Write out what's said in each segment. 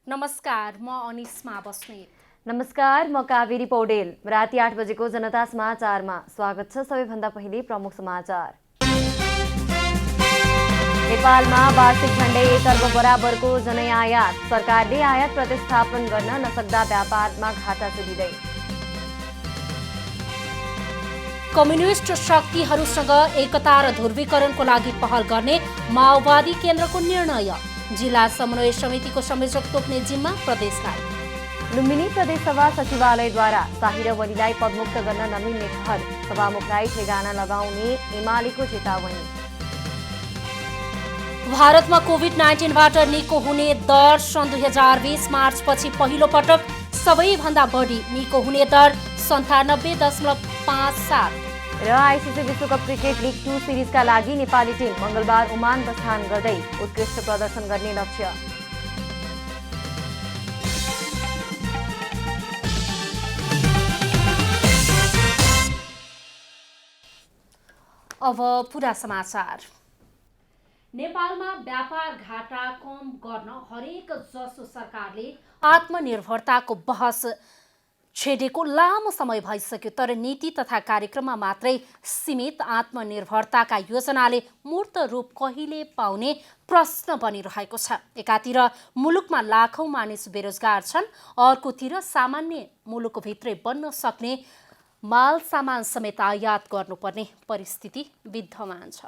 नमस्कार, म अनिस्मा बस्नेत। नमस्कार, म कावेरी पौडेल। राति 8 बजेको जनता समाचारमा स्वागत छ। सबैभन्दा पहिले प्रमुख समाचार। नेपालमा वार्षिक झण्डै 1 अर्ब बराबरको जनै आयात। सरकारले आयात प्रतिस्थापन गर्न नसक्दा व्यापारमा घाटा सुलिँदै। कम्युनिस्ट शक्तिहरूसँग एकता र ध्रुवीकरणको लागि पहल गर्ने माओवादी केन्द्रको निर्णय। जिल्ला समन्वय समितिको संयोजक तोक्ने जिम्मा प्रदेशलाई। लुम्बिनी प्रदेशसभा सचिवालयद्वारा शाही र वलीलाई पदमुक्त गर्न नमिल्ने ठहर। सभामुखलाई ठेगाना लगाउने एमालेको चेतावनी। भारतमा कोभिड-19बाट निको हुने दर सन् 2020 मार्चपछि पहिलो पटक सबैभन्दा बढी निको हुने दर 97.57। र आइसिसी विश्वकप क्रिकेट लिग 2 सिरिजका लागि नेपाली टिम मंगलबार ओमान प्रस्थान गर्दै उत्कृष्ट प्रदर्शन गर्ने लक्ष्य। अब पुरा समाचार। नेपालमा व्यापार घाटा कम गर्न हरेक जसो सरकारले आत्मनिर्भरताको बहस छेडेको लामो समय भइसक्यो, तर नीति तथा कार्यक्रममा मात्रै सीमित आत्मनिर्भरताका योजनाले मूर्त रूप कहिले पाउने प्रश्न बनिरहेको छ। एकातिर मुलुकमा लाखौं मानिस बेरोजगार छन्, अर्कोतिर सामान्य मुलुकभित्रै बन्न सक्ने माल सामान समेत आयात गर्नुपर्ने परिस्थिति विद्यमान छ।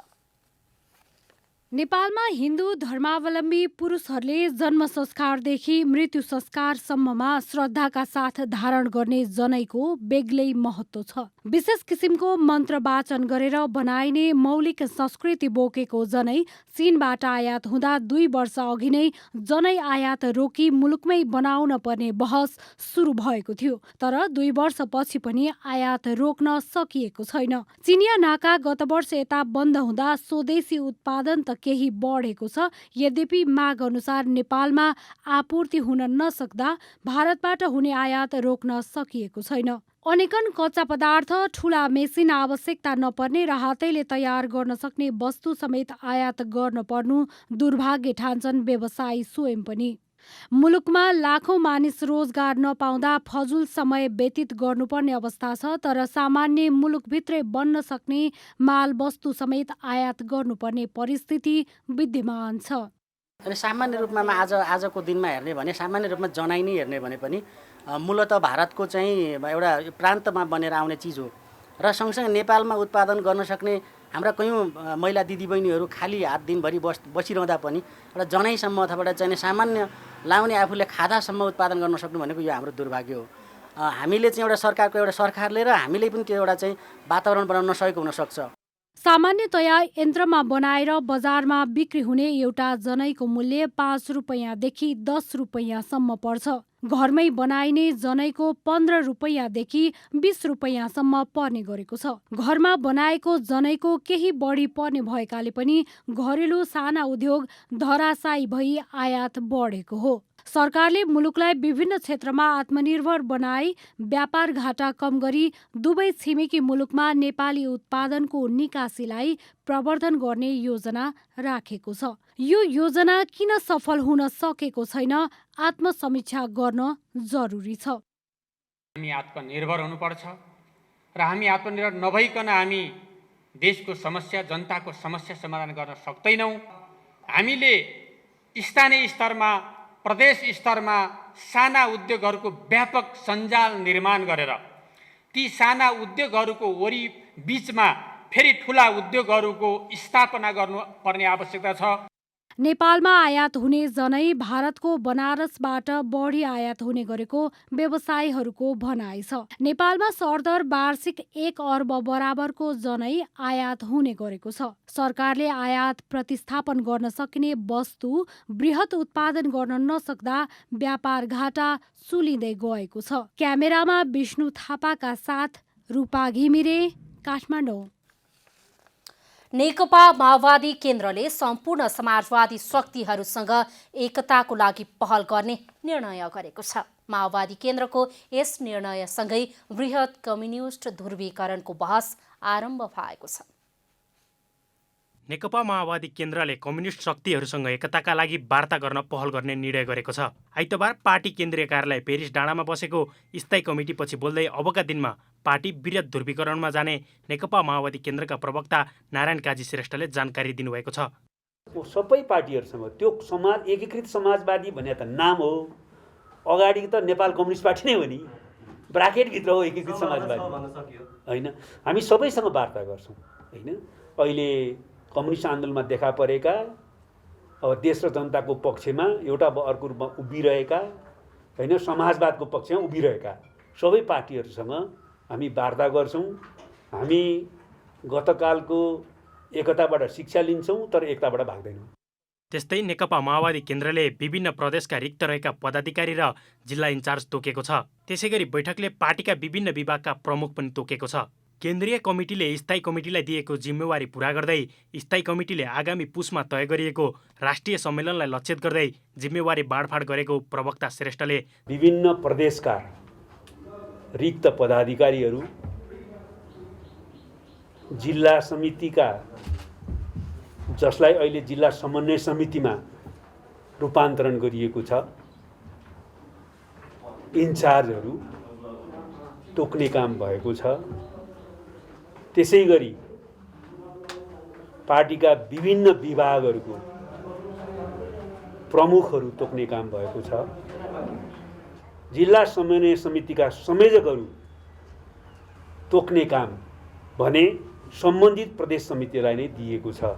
नेपालमा हिन्दू धर्मावलम्बी पुरुषहरूले जन्म संस्कारदेखि मृत्यु संस्कारसम्ममा श्रद्धाका साथ धारण गर्ने जनैको बेग्लै महत्त्व छ। विशेष किसिमको मन्त्र वाचन गरेर बनाइने मौलिक संस्कृति बोकेको जनै चीनबाट आयात हुँदा 2 वर्ष अघि नै जनै आयात रोकी मुलुकमै बनाउन पर्ने बहस सुरु भएको थियो, तर 2 वर्षपछि पनि आयात रोक्न सकिएको छैन। चिनिया नाका गत वर्ष यता बन्द हुँदा स्वदेशी उत्पादन त केही बढेको छ, यद्यपि माग अनुसार नेपालमा आपूर्ति हुन नसक्दा भारतबाट हुने आयात रोक्न सकिएको छैन। अनेकन कच्चा पदार्थ, ठूला मेसिन, आवश्यकता नपर्ने र हातैले तयार गर्न सक्ने वस्तु समेत आयात गर्न पर्नु दुर्भाग्य ठान्छन् व्यवसायी स्वयं पनि। मुलुकमा लाखौं मानिस रोजगार नपाउँदा फजुल समय व्यतीत गर्नुपर्ने अवस्था छ, तर सामान्य मुलुकभित्रै बन्न सक्ने माल वस्तु समेत आयात गर्नुपर्ने परिस्थिति विद्यमान छ। अनि सामान्य रूपमा आजको दिनमा हेर्ने भने सामान्य रूपमा जनाइ नै हेर्ने भने पनि मूलतः भारतको चाहिँ एउटा प्रान्तमा बनेर आउने चिज हो र सँगसँगै नेपालमा उत्पादन गर्न सक्ने हाम्रा कयौँ महिला दिदीबहिनीहरू खाली हात दिनभरि बसिरहँदा पनि एउटा जनाइसम्म अथवा चाहिँ सामान्य लाउने आफूले खादासम्म उत्पादन गर्न सक्नु भनेको यो हाम्रो दुर्भाग्य हो। हामीले चाहिँ एउटा सरकारले र हामीले पनि त्यो एउटा चाहिँ वातावरण बनाउन नसकेको हुनसक्छ। सामान्यतया यन्त्रमा बनाएर बजारमा बिक्री हुने एउटा जनैको मूल्य 5 रुपैयाँदेखि 10 रुपैयाँसम्म पर्छ। घरमै बनाइने जनैको 15 रुपैयाँदेखि 20 रुपैयाँसम्म पर्ने गरेको छ। घरमा बनाएको जनैको केही बढी पर्ने भएकाले पनि घरेलु साना उद्योग धराशायी भई आयात बढेको हो। सरकारले मुलुकलाई विभिन्न क्षेत्रमा आत्मनिर्भर बनाई व्यापार घाटा कम गरी दुवै छिमेकी मुलुकमा नेपाली उत्पादनको निकासीलाई प्रवर्धन गर्ने योजना राखेको छ। यो योजना किन सफल हुन सकेको छैन, आत्मसमीक्षा गर्न जरुरी छ। हामी आत्मनिर्भर हुनुपर्छ र हामी आत्मनिर्भर नभइकन हामी देशको समस्या, जनताको समस्या समाधान गर्न सक्दैनौँ। हामीले स्थानीय स्तरमा, प्रदेश स्तरमा साना उद्योगहरूको व्यापक सञ्जाल निर्माण गरेर ती साना उद्योगहरूको बीचमा फेरि ठुला उद्योगहरूको स्थापना गर्नुपर्ने आवश्यकता छ। नेपालमा आयात हुने जनै भारतको बनारसबाट बढी आयात हुने गरेको व्यवसायीहरूको भनाइ छ। नेपालमा सरदर वार्षिक 1 अर्ब बराबरको जनै आयात हुने गरेको छ। सरकारले आयात प्रतिस्थापन गर्न सकिने वस्तु बृहत उत्पादन गर्न नसक्दा व्यापार घाटा सुलिँदै गएको छ। क्यामेरामा विष्णु थापाका साथ रूपा घिमिरे, काठमाडौँ। नेकपा माओवादी केन्द्रले सम्पूर्ण समाजवादी शक्तिहरूसँग एकताको लागि पहल गर्ने निर्णय गरेको छ। माओवादी केन्द्रको यस निर्णयसँगै बृहत कम्युनिस्ट ध्रुवीकरणको बहस आरम्भ भएको छ। नेकपा माओवादी केन्द्रले कम्युनिस्ट शक्तिहरूसँग एकताका लागि वार्ता गर्न पहल गर्ने निर्णय गरेको छ। आइतबार पार्टी केन्द्रीय कार्यालय पेरिस डाँडामा बसेको स्थायी कमिटीपछि बोल्दै अबका दिनमा पार्टी वृहत ध्रुवीकरणमा जाने नेकपा माओवादी केन्द्रका प्रवक्ता नारायण काजी श्रेष्ठले जानकारी दिनुभएको छ। सबै पार्टीहरूसँग त्यो एकीकृत समाजवादी भन्ने त नाम हो, अगाडि त नेपाल कम्युनिस्ट पार्टी नै हो नि, ब्राकेटभित्र हो एकीकृत समाजवादी होइन। हामी सबैसँग वार्ता गर्छौँ होइन। अहिले कम्युनिस्ट आन्दोलनमा देखा परेका अब देश र जनताको पक्षमा एउटा अर्को रूपमा उभिरहेका होइन, समाजवादको पक्षमा उभिरहेका सबै पार्टीहरूसँग हामी वार्ता गर्छौँ। हामी गतकालको एकताबाट शिक्षा लिन्छौँ तर एकताबाट भाग्दैनौँ। त्यस्तै नेकपा माओवादी केन्द्रले विभिन्न प्रदेशका रिक्त रहेका पदाधिकारी र जिल्ला इन्चार्ज तोकेको छ। त्यसैगरी बैठकले पार्टीका विभिन्न विभागका प्रमुख पनि तोकेको छ। केन्द्रीय कमिटीले स्थायी कमिटीलाई दिएको जिम्मेवारी पूरा गर्दै स्थायी कमिटीले आगामी पुसमा तय गरिएको राष्ट्रिय सम्मेलनलाई लक्षित गर्दै जिम्मेवारी बाँडफाँड गरेको प्रवक्ता श्रेष्ठले विभिन्न प्रदेशका रिक्त पदाधिकारीहरू, जिल्ला समितिका जसलाई अहिले जिल्ला समन्वय समितिमा रूपान्तरण गरिएको छ, इन्चार्जहरू तोक्ने काम भएको छ। त्यसै गरी पार्टीका विभिन्न विभागहरूको प्रमुखहरू तोक्ने काम भएको छ। जिल्ला समन्वय समितिका संयोजकहरू तोक्ने काम भने सम्बन्धित प्रदेश समितिलाई नै दिएको छ।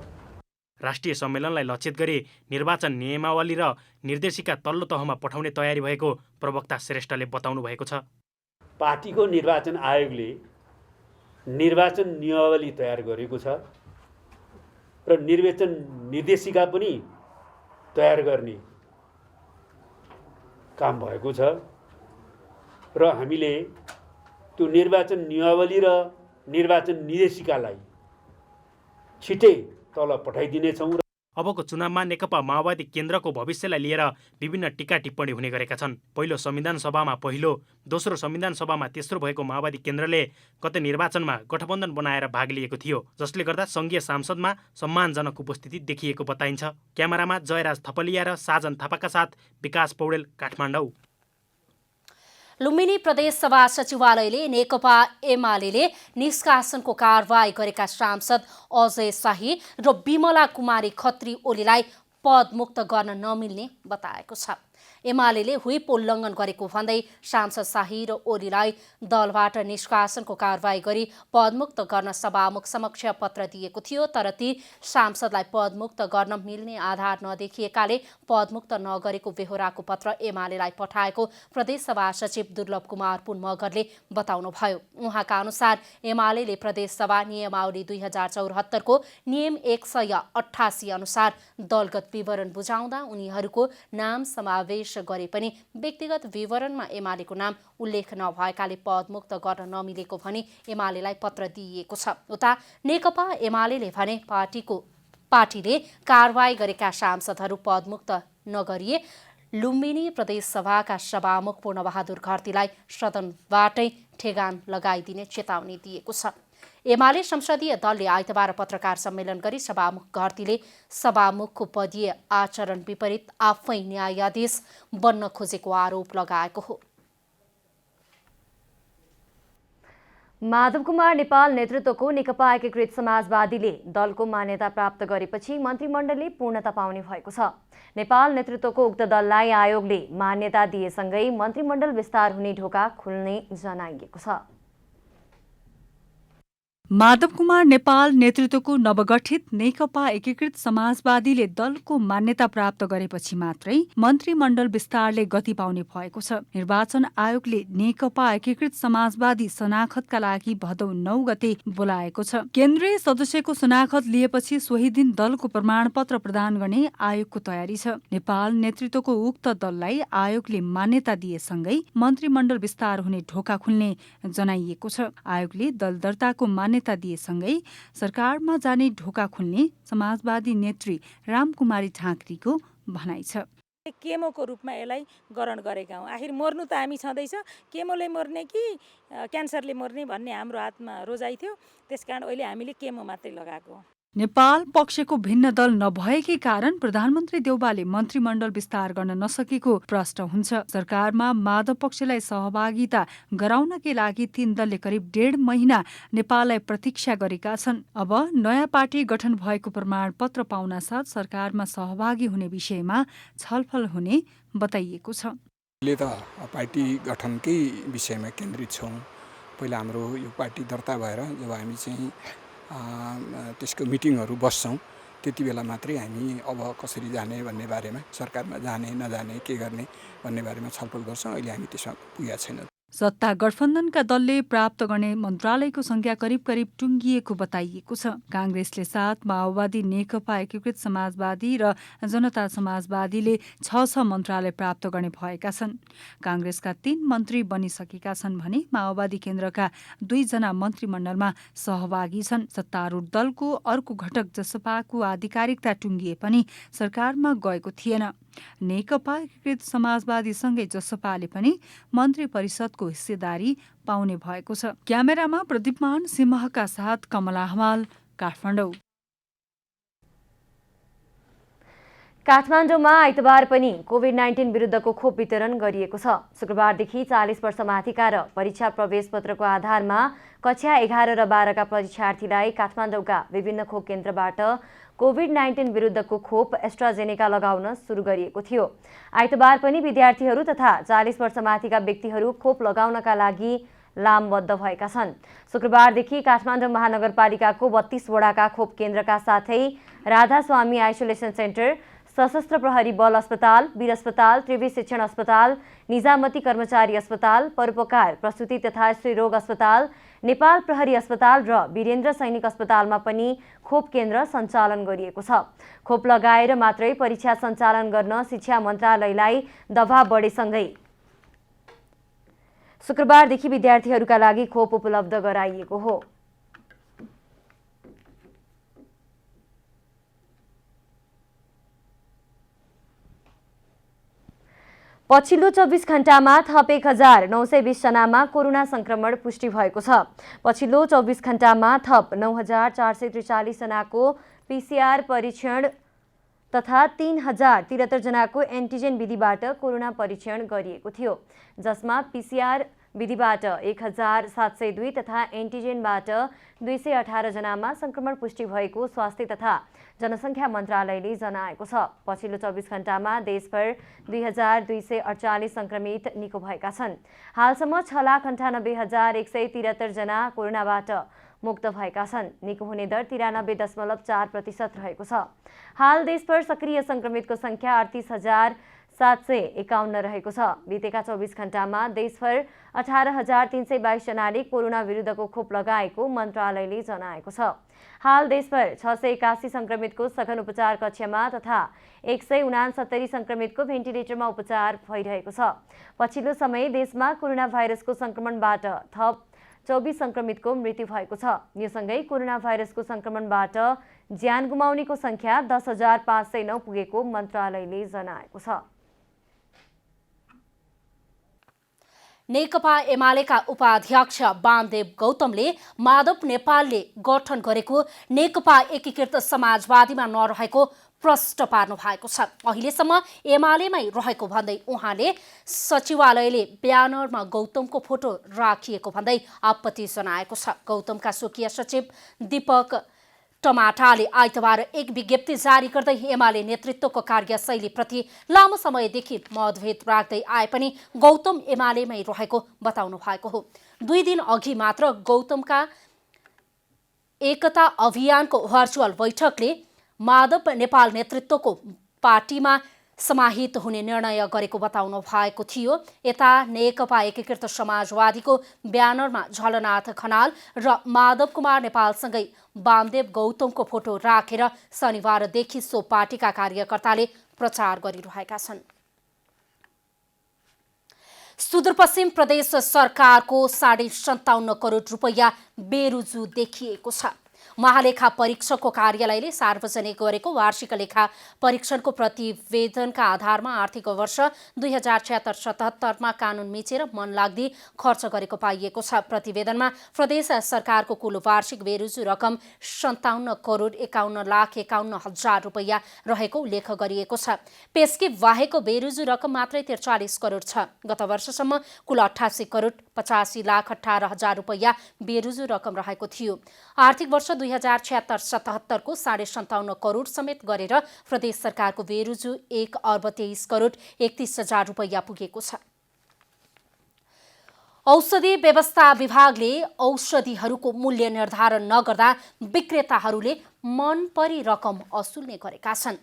राष्ट्रिय सम्मेलनलाई लक्षित गरी निर्वाचन नियमावली र निर्देशिका तल्लो तहमा पठाउने तयारी भएको प्रवक्ता श्रेष्ठले बताउनु भएको छ। पार्टीको निर्वाचन आयोगले निर्वाचन नियमावली तयार गरेको छ र निर्वाचन निर्देशिका पनि तयार गर्ने काम भएको छ र हामीले त्यो निर्वाचन नियमावली र निर्वाचन निर्देशिकालाई छिटै तल पठाइदिनेछौँ। अबको चुनावमा नेकपा माओवादी केन्द्रको भविष्यलाई लिएर विभिन्न टीका टिप्पणी हुने गरेका छन्। पहिलो संविधान सभामा पहिलो, दोस्रो संविधान सभामा तेस्रो भएको माओवादी केन्द्रले गत निर्वाचनमा गठबन्धन बनाएर भाग लिएको थियो, जसले गर्दा सङ्घीय सांसदमा सम्मानजनक उपस्थिति देखिएको बताइन्छ। क्यामेरामा जयराज थपलिया र साजन थापाका साथ विकास पौडेल, काठमाडौँ। लुम्बिनी प्रदेश सभा सचिवालयले नेकपा एमाले निष्कासनको कारवाही गरेका सांसद अजय शाही र बिमला कुमारी खत्री ओलीलाई पदमुक्त गर्न नमिल्ने बताएको छ। एमाले व्हिप उल्लङ्घन गरेको भन्दै सांसद शाही र ओलीलाई दलबाट निष्कासनको कारवाही गरी पदमुक्त गर्न सभामुख समक्ष पत्र दिएको थियो, तर ती सांसदलाई पदमुक्त गर्न मिल्ने आधार नदेखिएकाले पदमुक्त नगरेको बेहोराको पत्र एमालेलाई पठाएको प्रदेशसभा सचिव दुर्लभ कुमार पुन मगरले बताउनुभयो। उहाँका अनुसार एमाले प्रदेशसभा नियमावली 2074 को नियम 188 अनुसार दलगत विवरण बुझाउँदा उनीहरूको नाम समावेश गरे पनि व्यक्तिगत विवरणमा एमालेको नाम उल्लेख नभएकाले पदमुक्त गर्न नमिलेको भनी एमालेलाई पत्र दिइएको छ। उता नेकपा एमाले भने पार्टीले कारवाही गरेका सांसदहरू पदमुक्त नगरिए लुम्बिनी प्रदेशसभाका सभामुख पूर्णबहादुर घरतीलाई सदनबाटै ठेगान लगाइदिने चेतावनी दिएको छ। एमाले संसदीय दलले आइतबार पत्रकार सम्मेलन गरी सभामुख घरतीले सभामुखको पदीय आचरण विपरीत आफै न्यायाधीश बन्न खोजेको आरोप लगाएको हो। माधव कुमार नेपाल नेतृत्वको नेकपा एकीकृत समाजवादीले दलको मान्यता प्राप्त गरेपछि मन्त्रीमण्डलले पूर्णता पाउने भएको छ। नेपाल नेतृत्वको उक्त दललाई आयोगले मान्यता दिएसँगै मन्त्रीमण्डल विस्तार हुने ढोका खुल्ने जनाइएको छ। माधव कुमार नेपाल नेतृत्वको नवगठित नेकपा एकीकृत समाजवादीले दलको मान्यता प्राप्त गरेपछि मात्रै मन्त्रीमण्डल विस्तारले गति पाउने भएको छ। निर्वाचन आयोगले नेकपा एकीकृत समाजवादी शनाखतका लागि भदौ 9 गते बोलाएको छ। केन्द्रीय सदस्यको शनाखत लिएपछि सोही दिन दलको प्रमाणपत्र प्रदान गर्ने आयोगको तयारी छ। नेपाल नेतृत्वको उक्त दललाई आयोगले मान्यता दिएसँगै मन्त्रीमण्डल विस्तार हुने ढोका खुल्ने जनाइएको छ। आयोगले दल दर्ताको मान्यता दिएसँगै सरकारमा जाने ढोका खुल्ने समाजवादी नेत्री रामकुमारी ठाकरीको भनाइ छ। केमोको रूपमा यसलाई ग्रहण गरेका हौँ। आखिर मर्नु त हामी छँदैछ, केमोले मर्ने कि क्यान्सरले मर्ने भन्ने हाम्रो हातमा रोजाइ थियो। त्यसकारण अहिले हामीले केमो मात्रै लगाएको हो। नेपाल पक्षको भिन्न दल नभएकै कारण प्रधानमन्त्री देउबाले मन्त्रीमण्डल विस्तार गर्न नसकेको प्रश्न हुन्छ। सरकारमा माधव पक्षलाई सहभागिता गराउनकै लागि 3 दलले करिब 1.5 महिना नेपाललाई प्रतीक्षा गरेका छन्। अब नयाँ पार्टी गठन भएको प्रमाणपत्र पाउनासाथ सरकारमा सहभागी हुने विषयमा छलफल हुने बताइएको छ। अहिले त पार्टी गठनकै विषयमा केन्द्रित छौँ। पहिला हाम्रो यो पार्टी दर्ता भएर जब हामी चाहिँ त्यसको मिटिङहरू बस्छौँ त्यति बेला मात्रै हामी अब कसरी जाने भन्ने बारेमा, सरकारमा जाने नजाने के गर्ने भन्ने बारेमा छलफल गर्छौँ। अहिले हामी त्यसमा पुगेका छैनौँ। सत्ता गठबन्धनका दलले प्राप्त गर्ने मन्त्रालयको संख्या करिब करिब टुङ्गिएको बताइएको छ। काङ्ग्रेसले 7, माओवादी, नेकपा एकीकृत समाजवादी र जनता समाजवादीले 6 मन्त्रालय प्राप्त गर्ने भएका छन्। काङ्ग्रेसका 3 मन्त्री बनिसकेका छन् भने माओवादी केन्द्रका 2 जना मन्त्रीमण्डलमा सहभागी छन्। सत्तारूढ दलको अर्को घटक जसपाको आधिकारिकता टुङ्गिए पनि सरकारमा गएको थिएन। नेकपा एकीकृत समाजवादीसँगै जसपाले पनि मन्त्री परिषदको हिस्सेदारी पाउने भएको छ। क्यामेरामा प्रदीपमान सिंहका साथ कमला हमाल, काठमाडौँ। काठमाडौँमा आइतबार पनि कोभिड-19 विरुद्धको खोप वितरण गरिएको छ। शुक्रबारदेखि 40 वर्ष माथिका र परीक्षा प्रवेश पत्रको आधारमा कक्षा 11 र 12 का परीक्षार्थीलाई काठमाडौँका विभिन्न खोप केन्द्रबाट कोभिड-19 विरुद्धको खोप एस्ट्राजेनेका लगाउन सुरु गरिएको थियो। आइतबार पनि विद्यार्थीहरू तथा 40 वर्ष माथिका व्यक्तिहरू खोप लगाउनका लागि लामबद्ध भएका छन्। शुक्रबारदेखि काठमाडौँ महानगरपालिकाको 32 वडाका खोप केन्द्रका साथै राधास्वामी आइसोलेसन सेन्टर, सशस्त्र प्रहरी बल अस्पताल, वीर अस्पताल, त्रिवी शिक्षण अस्पताल, निजामती कर्मचारी अस्पताल, परोपकार प्रसुति तथा स्त्रीरोग अस्पताल, नेपाल प्रहरी अस्पताल र वीरेन्द्र सैनिक अस्पतालमा पनि खोप केन्द्र सञ्चालन गरिएको छ। खोप लगाएर मात्रै परीक्षा सञ्चालन गर्न शिक्षा मन्त्रालयलाई दबाव बढेसँगै शुक्रबारदेखि विद्यार्थीहरूका लागि खोप उपलब्ध गराइएको हो। पछिल्लो 24 घण्टामा थप 1920 जनामा कोरोना संक्रमण पुष्टि भएको छ। पछिल्लो 24 घण्टामा थप 9443 जनाको पीसीआर परीक्षण तथा 3073 जनाको एन्टिजेन विधिबाट कोरोना परीक्षण गरिएको थियो, जसमा पीसीआर विधिबाट 1702 तथा एन्टिजेनबाट 218 जनामा संक्रमण पुष्टि भएको स्वास्थ्य तथा जनसङ्ख्या मन्त्रालयले जनाएको छ। पछिल्लो 24 घण्टामा देशभर 2248 संक्रमित निको भएका छन्। हालसम्म 6,98,173 जना कोरोनाबाट मुक्त भएका छन्। निको हुने दर 93.4% रहेको छ। हाल देशभर सक्रिय संक्रमितको संख्या 38,751 रहेको छ। बितेका 24 घण्टामा देशभर 18,322 जनाले कोरोना विरुद्धको खोप लगाएको मन्त्रालयले जनाएको छ। हाल देशभर 681 संक्रमितको सघन उपचार कक्षमा तथा 169 संक्रमितको भेन्टिलेटरमा उपचार भइरहेको छ। पछिल्लो समय देशमा कोरोना भाइरसको संक्रमणबाट थप 24 संक्रमितको मृत्यु भएको छ। यो सँगै कोरोना भाइरसको संक्रमणबाट ज्यान गुमाउनेको संख्या 10,509 पुगेको मन्त्रालयले जनाएको छ। नेकपा एमालेका उपाध्यक्ष वामदेव गौतमले माधव नेपालले गठन गरेको नेकपा एकीकृत समाजवादीमा नरहेको प्रश्न पार्नु भएको छ। अहिलेसम्म एमालेमै रहेको भन्दै उहाँले सचिवालयले ब्यानरमा गौतमको फोटो राखिएको भन्दै आपत्ति जनाएको छ। गौतमका स्वकीय सचिव दीपक टमाटाले आइतबार एक विज्ञप्ति जारी गर्दै एमाले नेतृत्वको कार्यशैलीप्रति लामो समयदेखि मतभेद राख्दै आए पनि गौतम एमालेमै रहेको बताउनु भएको हो। 2 दिन अघि मात्र गौतमका एकता अभियानको भर्चुअल बैठकले माधव नेपाल नेतृत्वको पार्टीमा समाहित हुने निर्णय गरेको बताउनु भएको थियो। यता नेकपा एकीकृत समाजवादीको ब्यानरमा झलनाथ खनाल र माधव कुमार नेपालसँगै वामदेव गौतमको फोटो राखेर शनिबारदेखि सो पार्टीका कार्यकर्ताले प्रचार गरिरहेका छन्। सुदूरपश्चिम प्रदेश सरकारको 57.5 करोड रुपैयाँ बेरुजु देखिएको छ। महालेखा परीक्षकको कार्यालयले सार्वजनिक गरेको वार्षिक लेखा परीक्षणको प्रतिवेदनका आधारमा आर्थिक वर्ष 2076-77मा कानुन मिचेर मनलाग्दी खर्च गरेको पाइएको छ। प्रतिवेदनमा प्रदेश सरकारको कुल वार्षिक बेरुजु रकम 57 करोड 51,51,000 रुपैयाँ रहेको उल्लेख गरिएको छ। पेस्की बाहेकको बेरुजु रकम मात्रै 43 करोड छ। गत वर्षसम्म कुल 88 करोड 85,18,000 रुपैयाँ बेरुजु रकम रहेको थियो। आर्थिक वर्ष 2076-77 को 57.5 करोड समेत गरेर प्रदेश सरकारको बेरुजु 1 अर्ब 23 करोड 31,000 रुपैयाँ पुगेको छ। औषधि व्यवस्था विभागले औषधिहरूको मूल्य निर्धारण नगर्दा विक्रेताहरूले मन परी रकम असुल्ने गरेका छन्।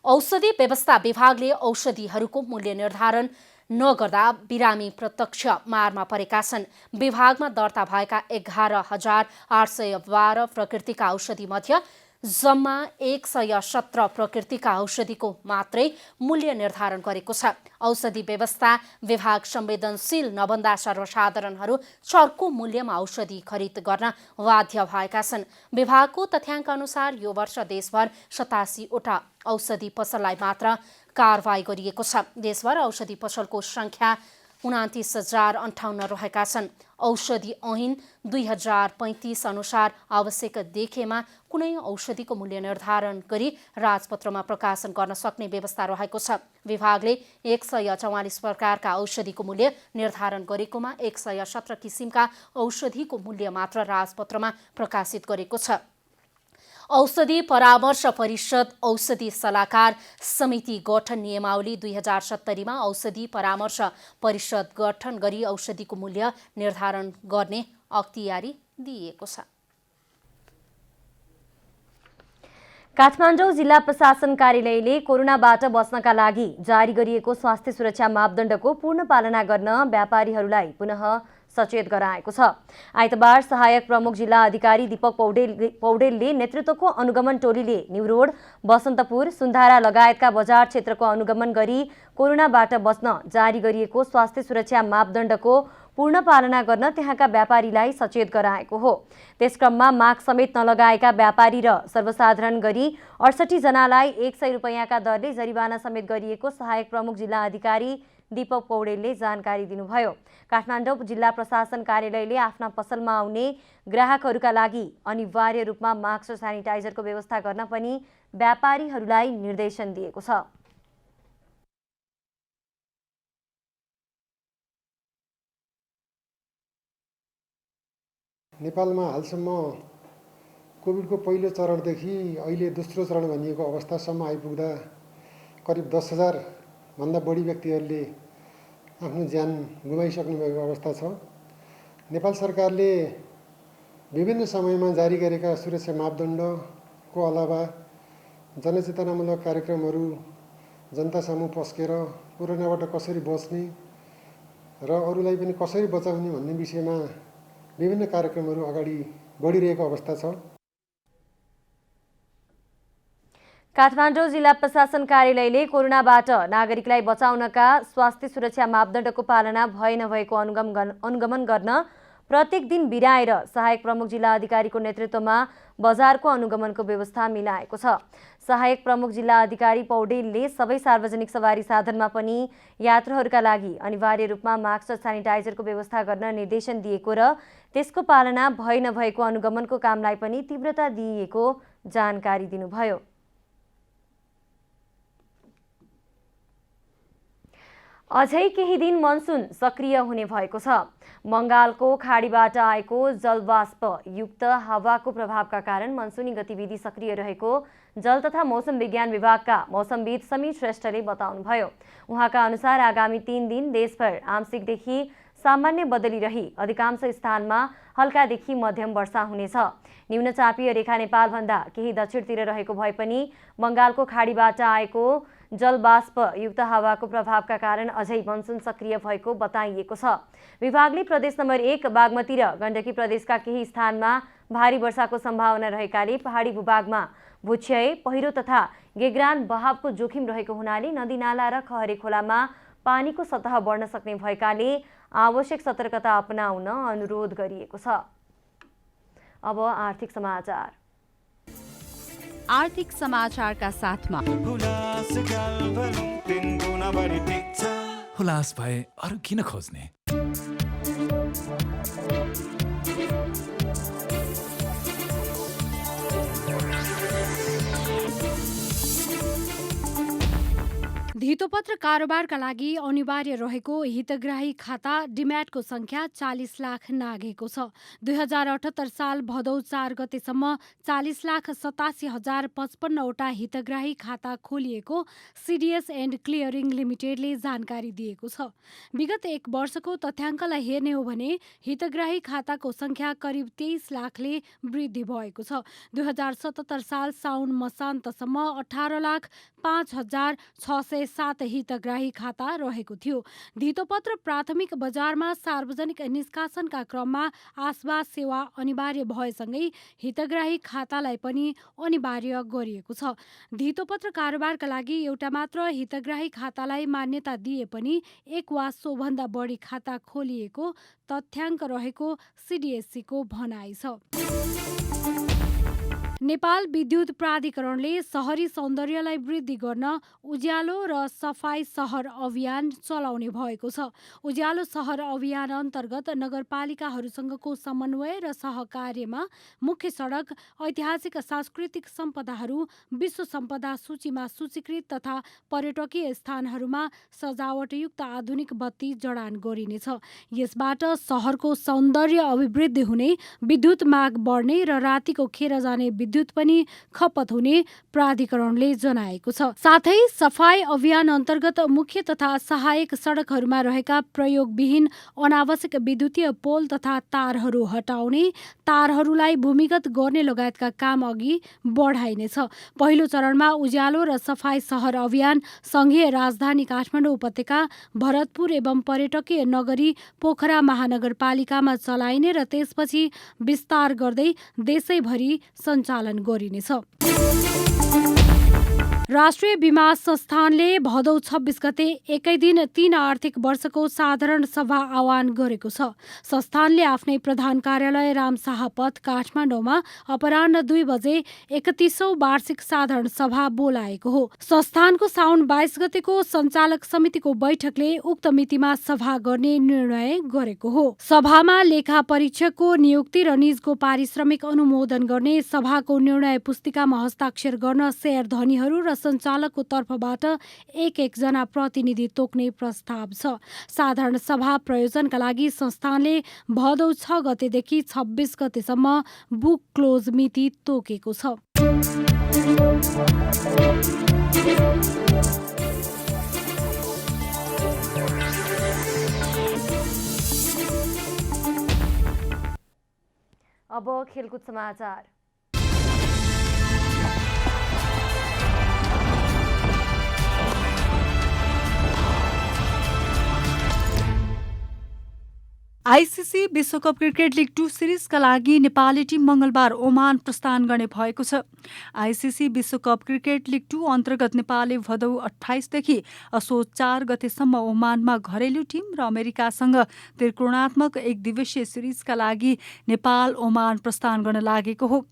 औषधि व्यवस्था विभागले औषधिहरूको मूल्य निर्धारण नगर्दा बिरामी प्रत्यक्ष मारमा परेका छन्। विभागमा दर्ता भएका 11,812 प्रकृतिका औषधि मध्ये जम्मा 117 प्रकृतिका औषधिको मात्रै मूल्य निर्धारण गरेको छ। औषधि व्यवस्था विभाग संवेदनशील नभन्दा सर्वसाधारणहरू चर्को मूल्यमा औषधि खरिद गर्न बाध्य भएका छन्। विभागको तथ्याङ्क अनुसार यो वर्ष देशभर 87 वटा औषधि पसललाई मात्र कारवाही गरिएको छ। देशभर औषधि पसलको संख्या 29,058 रहेका छन्। औषधि ऐन 2035 अनुसार आवश्यक देखेमा कुनै औषधिको मूल्य निर्धारण गरी राजपत्रमा प्रकाशन गर्न सक्ने व्यवस्था रहेको छ। विभागले 144 प्रकारका औषधिको मूल्य निर्धारण गरेकोमा 117 किसिमका औषधिको मूल्य मात्र राजपत्रमा प्रकाशित गरेको छ। औषधि परामर्श परिषद औषधि सल्लाहकार समिति गठन नियमावली 2070 मा औषधि परामर्श परिषद गठन गरी औषधिको मूल्य निर्धारण गर्ने अख्तियारी दिएको छ। काठमाडौँ जिल्ला प्रशासन कार्यालयले कोरोनाबाट बच्नका लागि जारी गरिएको स्वास्थ्य सुरक्षा मापदण्डको पूर्ण पालना गर्न व्यापारीहरूलाई पुनः सचेत गराएको छ। आइतबार सहायक प्रमुख जिल्ला अधिकारी दीपक पौडेलले नेतृत्वको अनुगमन टोलीले न्युरोड, बसन्तपुर, सुन्धारा लगायतका बजार क्षेत्रको अनुगमन गरी कोरोनाबाट बच्न जारी गरिएको स्वास्थ्य सुरक्षा मापदण्डको पूर्ण पालना गर्न त्यहाँका व्यापारीलाई सचेत गराएको हो। त्यसक्रममा मास्क समेत नलगाएका व्यापारी र सर्वसाधारण गरी 68 जनालाई 100 रुपैयाँका दरले जरिवाना समेत गरिएको सहायक प्रमुख जिल्ला अधिकारी दीपक पौडेलले जानकारी दिनुभयो। काठमाडौँ जिल्ला प्रशासन कार्यालयले आफ्ना पसलमा आउने ग्राहकहरूका लागि अनिवार्य रूपमा मास्क र सेनिटाइजरको व्यवस्था गर्न पनि व्यापारीहरूलाई निर्देशन दिएको छ। नेपालमा हालसम्म कोभिडको पहिलो चरणदेखि अहिले दोस्रो चरण भनिएको अवस्थासम्म आइपुग्दा करिब 10,000 भन्दा बढी व्यक्तिहरूले आफ्नो ज्यान गुमाइसक्नु भएको अवस्था छ। नेपाल सरकारले विभिन्न समयमा जारी गरेका सुरक्षा मापदण्डको अलावा जनचेतनामूलक कार्यक्रमहरू जनतासामु पस्केर कोरोनाबाट कसरी बच्ने र अरूलाई पनि कसरी बचाउने भन्ने विषयमा विभिन्न कार्यक्रमहरू अगाडि बढिरहेको अवस्था छ। काठमाडौँ जिल्ला प्रशासन कार्यालयले कोरोनाबाट नागरिकलाई बचाउनका स्वास्थ्य सुरक्षा मापदण्डको पालना भए नभएको अनुगमन गर्न प्रत्येक दिन बिराएर सहायक प्रमुख जिल्ला अधिकारीको नेतृत्वमा बजारको अनुगमनको व्यवस्था मिलाएको छ। सहायक प्रमुख जिल्ला अधिकारी पौडेलले सबै सार्वजनिक सवारी साधनमा पनि यात्रुहरूका लागि अनिवार्य रूपमा मास्क र सेनिटाइजरको व्यवस्था गर्न निर्देशन दिएको र त्यसको पालना भए नभएको अनुगमनको कामलाई पनि तीव्रता दिइएको जानकारी दिनुभयो। अझै केही दिन मनसुन सक्रिय हुने भएको छ। बंगालको खाडीबाट आएको जलवाष्प युक्त हावाको प्रभावका कारण मनसुनी गतिविधि सक्रिय रहेको जल तथा मौसम विज्ञान विभागका मौसमविद समीर श्रेष्ठले बताउनुभयो। उहाँका अनुसार आगामी 3 दिन देशभर आंशिकदेखि सामान्य बदली रही अधिकांश स्थानमा हल्कादेखि मध्यम वर्षा हुनेछ। न्यूनचापीय रेखा नेपालभन्दा केही दक्षिणतिर रहेको भए पनि बंगालको खाडीबाट आएको जलवाष्प युक्त हावाको प्रभावका कारण अझै मनसुन सक्रिय भएको बताइएको छ। विभागले प्रदेश नम्बर 1 बागमती र गण्डकी प्रदेशका केही स्थानमा भारी वर्षाको सम्भावना रहेकाले पहाडी भूभागमा भूक्षय, पहिरो तथा गेग्रान बहावको जोखिम रहेको हुनाले नदीनाला र खहरे खोलामा पानीको सतह बढ्न सक्ने भएकाले आवश्यक सतर्कता अपनाउन अनुरोध गरिएको छ। अब आर्थिक समाचार। आर्थिक समाचारका साथमा हुलास भए अरू किन खोज्ने। धितोपत्र कारोबारका लागि अनिवार्य रहेको हितग्राही खाता डिम्याटको संख्या 40 लाख नाघेको छ। 2078 साल भदौ 4 गतेसम्म 40,87,055वटा हितग्राही खाता खोलिएको सिडिएस एन्ड क्लियरिङ लिमिटेडले जानकारी दिएको छ। विगत एक वर्षको तथ्याङ्कलाई हेर्ने हो भने हितग्राही खाताको संख्या करिब 23 लाखले वृद्धि भएको छ। 2077 साल साउन मसान्तसम्म 18,05,607 हितग्राही खाता रहेको थियो। धितोपत्र प्राथमिक बजारमा सार्वजनिक निष्कासनका क्रममा आसबास सेवा अनिवार्य भएसँगै हितग्राही खातालाई पनि अनिवार्य गरिएको छ। धितोपत्र कारोबारका लागि एउटा मात्र हितग्राही खातालाई मान्यता दिए पनि एक वा सोभन्दा बढी खाता खोलिएको तथ्याङ्क रहेको सिडिएससीको भनाइ छ। नेपाल विद्युत प्राधिकरणले सहरी सौन्दर्यलाई वृद्धि गर्न उज्यालो र सफाई सहर अभियान चलाउने भएको छ। उज्यालो सहर अभियान अन्तर्गत नगरपालिकाहरूसँगको समन्वय र सहकार्यमा मुख्य सडक, ऐतिहासिक सांस्कृतिक सम्पदाहरू, विश्व सम्पदा सूचीमा सूचीकृत तथा पर्यटकीय स्थानहरूमा सजावटयुक्त आधुनिक बत्ती जडान गरिनेछ। यसबाट सहरको सौन्दर्य अभिवृद्धि हुने, विद्युत माग बढ्ने र रातिको खेर जाने विद्युत पनि खपत हुने प्राधिकरणले जनाएको छ। साथै सफाई अभियान अन्तर्गत मुख्य तथा सहायक सडकहरूमा रहेका प्रयोगविहीन अनावश्यक विद्युतीय पोल तथा तारहरू हटाउने, तारहरूलाई भूमिगत गर्ने लगायतका काम अघि बढाइनेछ। पहिलो चरणमा उज्यालो र सफाई सहर अभियान संघीय राजधानी काठमाडौँ उपत्यका, भरतपुर एवं पर्यटकीय नगरी पोखरा महानगरपालिकामा चलाइने र त्यसपछि विस्तार गर्दै देशैभरि सञ्चालन गरिनेछ। राष्ट्रिय बीमा संस्थानले भदौ 26 गते एकै दिन 3 आर्थिक वर्षको साधारण सभा आह्वान गरेको छ। संस्थानले आफ्नै प्रधान कार्यालय रामशाह पथ काठमाडौँमा अपराह्न 2 बजे 31औं वार्षिक साधारण सभा बोलाएको हो। संस्थानको साउन 22 गतेको सञ्चालक समितिको बैठकले उक्त मितिमा सभा गर्ने निर्णय गरेको हो। सभामा लेखा परीक्षकको नियुक्ति र निजको पारिश्रमिक अनुमोदन गर्ने, सभाको निर्णय पुस्तिकामा हस्ताक्षर गर्न शेयर धनीहरू र सञ्चालकको तर्फबाट एक जना प्रतिनिधि तोक्ने प्रस्ताव छ। साधारण सभा प्रयोजनका लागि संस्थानले भदौ 6 गतेदेखि 26 गतेसम्म बुक क्लोज मिति तोकेको छ। अब खेलकुद समाचार। आइसिसी विश्वकप क्रिकेट लिग 2 सिरिजका लागि नेपाली टिम मङ्गलबार ओमान प्रस्थान गर्ने भएको छ। आइसिसी विश्वकप क्रिकेट लिग 2 अन्तर्गत नेपालले भदौ 28 देखि असोज 4 गतेसम्म ओमानमा घरेलु टिम र अमेरिकासँग त्रिकोणात्मक एक दिवसीय सिरिजका लागि नेपाल ओमान प्रस्थान गर्न लागेको हो।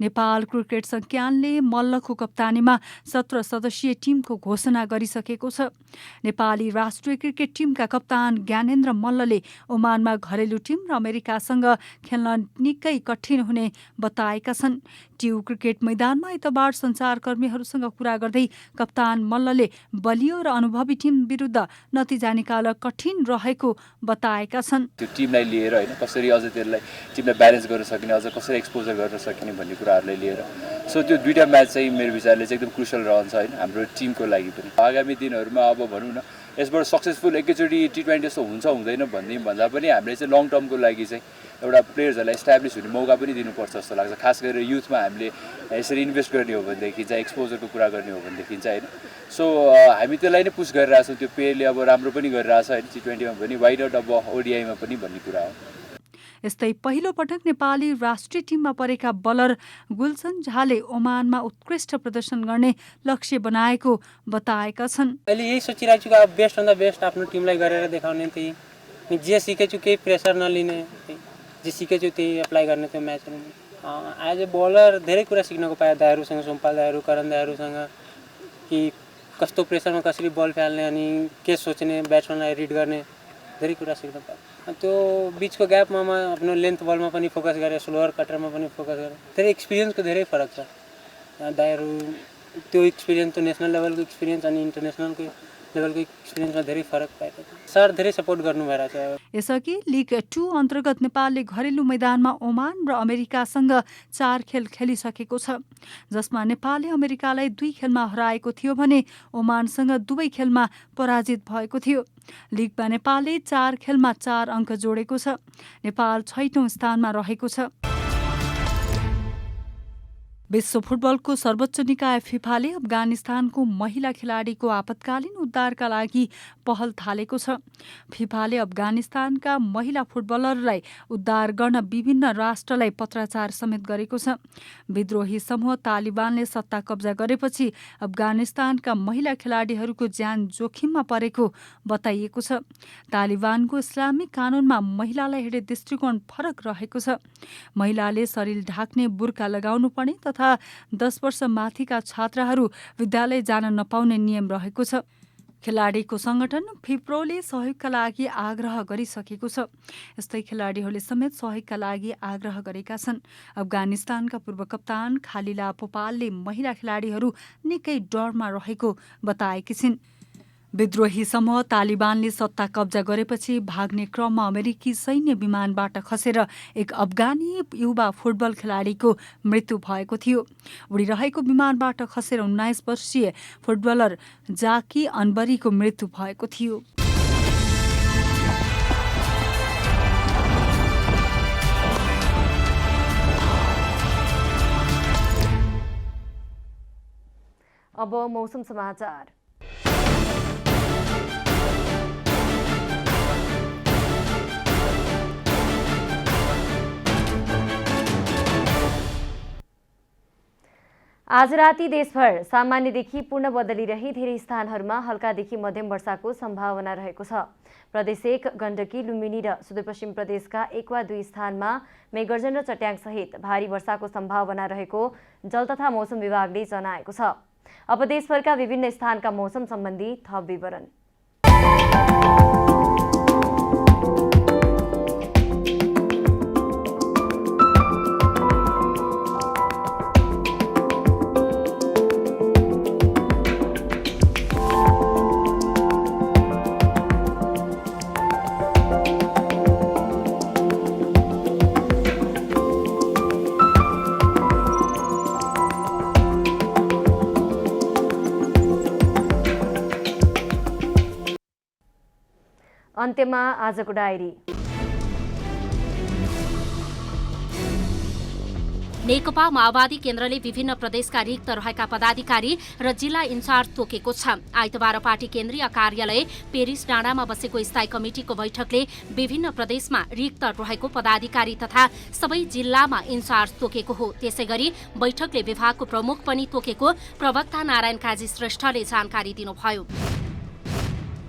नेपाल क्रिकेट संज्ञानले मल्लको कप्तानीमा 17 सदस्यीय टिमको घोषणा गरिसकेको छ। नेपाली राष्ट्रिय क्रिकेट टिमका कप्तान ज्ञानेन्द्र मल्लले ओमानमा घरेलु टिम र अमेरिकासँग खेल्न निकै कठिन हुने बताएका छन्। ट्यु क्रिकेट मैदानमा आइतबार सञ्चारकर्मीहरूसँग कुरा गर्दै कप्तान मल्लले बलियो र अनुभवी टिम विरुद्ध नतिजा निकाल्न कठिन रहेको बताएका छन्। त्यो टिमलाई लिएर हैन कसरी अझ त्यसलाई टिमलाई ब्यालेन्स गर्न सकिने, अझ कसरी एक्सपोजर गर्न सकिने भन्ने कुराहरूलाई लिएर सो त्यो दुईटा म्याच चाहिँ मेरो विचारले चाहिँ एकदम क्रुसियल रहन्छ हैन हाम्रो टिमको लागि पनि। आगामी दिनहरूमा अब भनौँ न यसबाट सक्सेसफुल एकैचोटि T20 जस्तो हुन्छ हुँदैन भन्दा पनि हामीले चाहिँ लङ टर्मको लागि चाहिँ एउटा प्लेयर्सहरूलाई इस्टाब्लिस हुने मौका पनि दिनुपर्छ जस्तो लाग्छ। खास गरेर युथमा हामीले यसरी इन्भेस्ट गर्ने हो भनेदेखि चाहिँ एक्सपोजरको कुरा गर्ने हो भनेदेखि चाहिँ होइन। सो हामी त्यसलाई नै पुस गरिरहेछौँ। त्यो प्लेयरले अब राम्रो पनि गरिरहेछ होइन T20मा पनि, वाइ नट अब ओडिआईमा पनि भन्ने कुरा हो। यस्तै पहिलो पटक नेपाली राष्ट्रिय टिममा परेका बलर गुलसन झाले ओमानमा उत्कृष्ट प्रदर्शन गर्ने लक्ष्य बनाएको बताएका छन्। अहिले यही सोचिरहेको छु कि बेस्ट भन्दा बेस्ट आफ्नो टिमलाई गरेर देखाउने, त्यही जे सिकेछु केही प्रेसर नलिने, जे सिकेछु त्यही एप्लाई गर्ने त्यो म्याचमा। एज ए बलर धेरै कुरा सिक्नको पाएँ दाइहरूसँग, सोमपाल दाइहरू, करण दाइहरूसँग, कि कस्तो प्रेसरमा कसरी बल फाल्ने अनि के सोच्ने, ब्याट्सम्यानलाई रिड गर्ने, धेरै कुरा सिक्न पाएँ। त्यो बिचको ग्यापमा म आफ्नो लेन्थ बलमा पनि फोकस गरेँ, स्लोअर कटरमा पनि फोकस गरेँ। धेरै एक्सपिरियन्सको धेरै फरक छ। दाइहरू त्यो एक्सपिरियन्स त नेसनल लेभलको एक्सपिरियन्स अनि इन्टरनेसनलको लेभलको एक्सपिरियन्समा धेरै फरक पाएको छ। सर धेरै सपोर्ट गर्नुभएको छ। यसअघि लिग 2 अन्तर्गत नेपालले घरेलु मैदानमा ओमान र अमेरिकासँग 4 खेल खेलिसकेको छ, जसमा नेपालले अमेरिकालाई 2 खेलमा हराएको थियो भने ओमानसँग 2 खेलमा पराजित भएको थियो। लिगमा नेपालले 4 खेलमा 4 अङ्क जोडेको छ। नेपाल 6औं स्थानमा रहेको छ। विश्व फुटबलको सर्वोच्च निकाय फिफाले अफगानिस्तानको महिला खेलाडीको आपतकालीन उद्धारका लागि पहल थालेको छ। फिफाले अफगानिस्तानका महिला फुटबलरलाई उद्धार गर्न विभिन्न राष्ट्रलाई पत्राचार समेत गरेको छ। विद्रोही समूह तालिबानले सत्ता कब्जा गरेपछि अफगानिस्तानका महिला खेलाडीहरूको ज्यान जोखिममा परेको बताइएको छ। तालिबानको इस्लामिक कानूनमा महिलालाई हेर्ने दृष्टिकोण फरक रहेको छ। महिलाले शरीर ढाक्ने बुर्का लगाउनु पर्ने तथा 10 वर्ष माथिका छात्राहरू विद्यालय जान नपाउने नियम रहेको छ। खेलाडीको संगठन फिप्रोले सहयोगका लागि आग्रह गरिसकेको छ। यस्तै खेलाडीहरूले समेत सहयोगका लागि आग्रह गरेका छन्। अफगानिस्तानका पूर्व कप्तान खालिला पोपालले महिला खेलाडीहरू निकै डरमा रहेको बताएकी छिन्। विद्रोही समूह तालिबानले सत्ता कब्जा गरेपछि भाग्ने क्रममा अमेरिकी सैन्य विमानबाट खसेर एक अफगानी युवा फुटबल खेलाडीको मृत्यु भएको थियो। उडिरहेको विमानबाट खसेर 19 वर्षीय फुटबलर जाकी अनबरीको मृत्यु भएको थियो। अब मौसम समाचार। आज राति देशभर सामान्यदेखि पूर्ण बदली रही धेरै स्थानहरूमा हल्कादेखि मध्यम वर्षाको सम्भावना रहेको छ। प्रदेश 1 गण्डकी, लुम्बिनी र सुदूरपश्चिम प्रदेशका 1 वा 2 स्थानमा मेघगर्जन र चट्याङसहित भारी वर्षाको सम्भावना रहेको जल तथा मौसम विभागले जनाएको छ। अब देशभरका विभिन्न स्थानका मौसम सम्बन्धी थप विवरण। अन्त्यमा आजको डायरी। नेकपा माओवादी केन्द्रले विभिन्न प्रदेशका रिक्त रहेका पदाधिकारी र जिल्ला इन्चार्ज तोकेको छ। आइतबार पार्टी केन्द्रीय कार्यालय पेरिस डाँडामा बसेको स्थायी कमिटिको बैठकले विभिन्न प्रदेशमा रिक्त रहेको पदाधिकारी तथा सबै जिल्लामा इन्चार्ज तोकेको हो। त्यसैगरी बैठकले विभागको प्रमुख पनि तोकेको प्रवक्ता नारायण काजी श्रेष्ठले जानकारी दिनुभयो।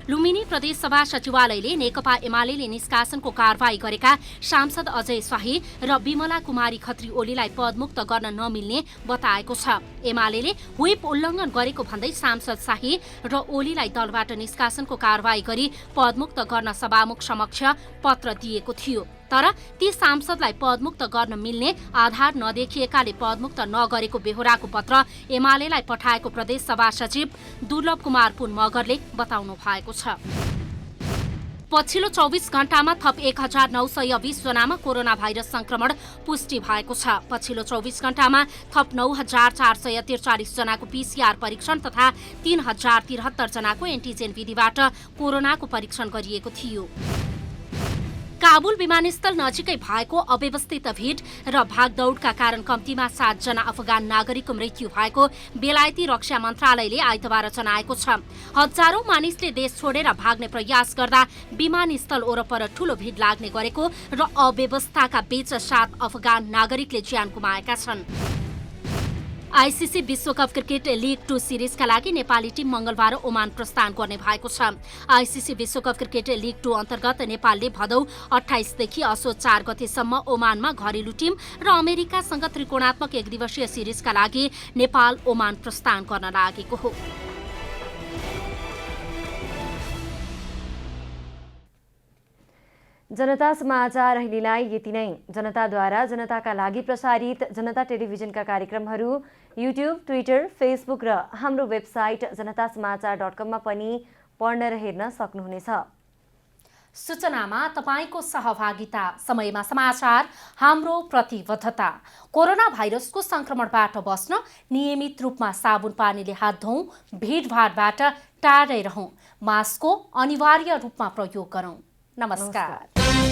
लुम्बिनी प्रदेशसभा सचिवालयले नेकपा एमाले निष्कासनको कारवाही गरेका सांसद अजय शाही र विमला कुमारी खत्री ओलीलाई पदमुक्त गर्न नमिल्ने बताएको छ। एमाले व्हिप उल्लङ्घन गरेको भन्दै सांसद शाही र ओलीलाई दलबाट निष्कासनको कारवाही गरी पदमुक्त गर्न सभामुख समक्ष पत्र दिएको थियो। तर ती सांसदलाई पदमुक्त गर्न मिल्ने आधार नदेखिएकाले पदमुक्त नगरेको बेहोराको पत्र एमालेलाई पठाएको प्रदेश सभा सचिव दुर्लभ कुमार पुन मगरले बताउनु भएको छ। पछिल्लो 24 घण्टामा थप 1920 जनामा कोरोना भाइरस संक्रमण पुष्टि भएको छ। पछिल्लो 24 घण्टामा थप 9443 जनाको पीसीआर परीक्षण तथा 3073 जनाको एन्टिजेन विधिबाट कोरोनाको परीक्षण गरिएको थियो। काबुल विमानस्थल नजिकै भएको अव्यवस्थित भिड र भागदौडका कारण कम्तीमा 7 जना अफगान नागरिकको मृत्यु भएको बेलायती रक्षा मन्त्रालयले आइतबार जनाएको छ। हजारौं मानिसले देश छोडेर भाग्ने प्रयास गर्दा विमानस्थल वरपर ठूलो भिड लाग्ने गरेको र अव्यवस्थाका बीच 7 अफगान नागरिकले ज्यान गुमाएका छन्। आइसिसी विश्वकप क्रिकेट लिग 2 सिरिजका लागि नेपाली टिम मंगलबार ओमान प्रस्थान गर्ने भएको छ। आइसिसी विश्वकप क्रिकेट लिग 2 अन्तर्गत नेपालले भदौ 28 देखि असोज 4 गतेसम्म ओमानमा घरेलु टिम र अमेरिकासँग त्रिकोणात्मक एकदिवसीय सिरिजका लागि नेपाल ओमान प्रस्थान गर्न लागेको हो। जनता समाचार अहिलेलाई यति नै। जनताद्वारा जनताका लागि प्रसारित जनता टेलिभिजनका कार्यक्रमहरू युट्युब, ट्विटर, फेसबुक र हाम्रो वेबसाइट जनतासमाचार.com मा पनि पढ्न र हेर्न सक्नुहुनेछ। सूचनामा तपाईको सहभागिता, समयमा समाचार हाम्रो प्रतिबद्धता। कोरोना भाइरसको संक्रमणबाट बस्न नियमित रूपमा साबुन पानीले हात धौँ, भिडभाडबाट टाढै रहौँ, मास्कको अनिवार्य रूपमा प्रयोग गरौँ। नमस्कार।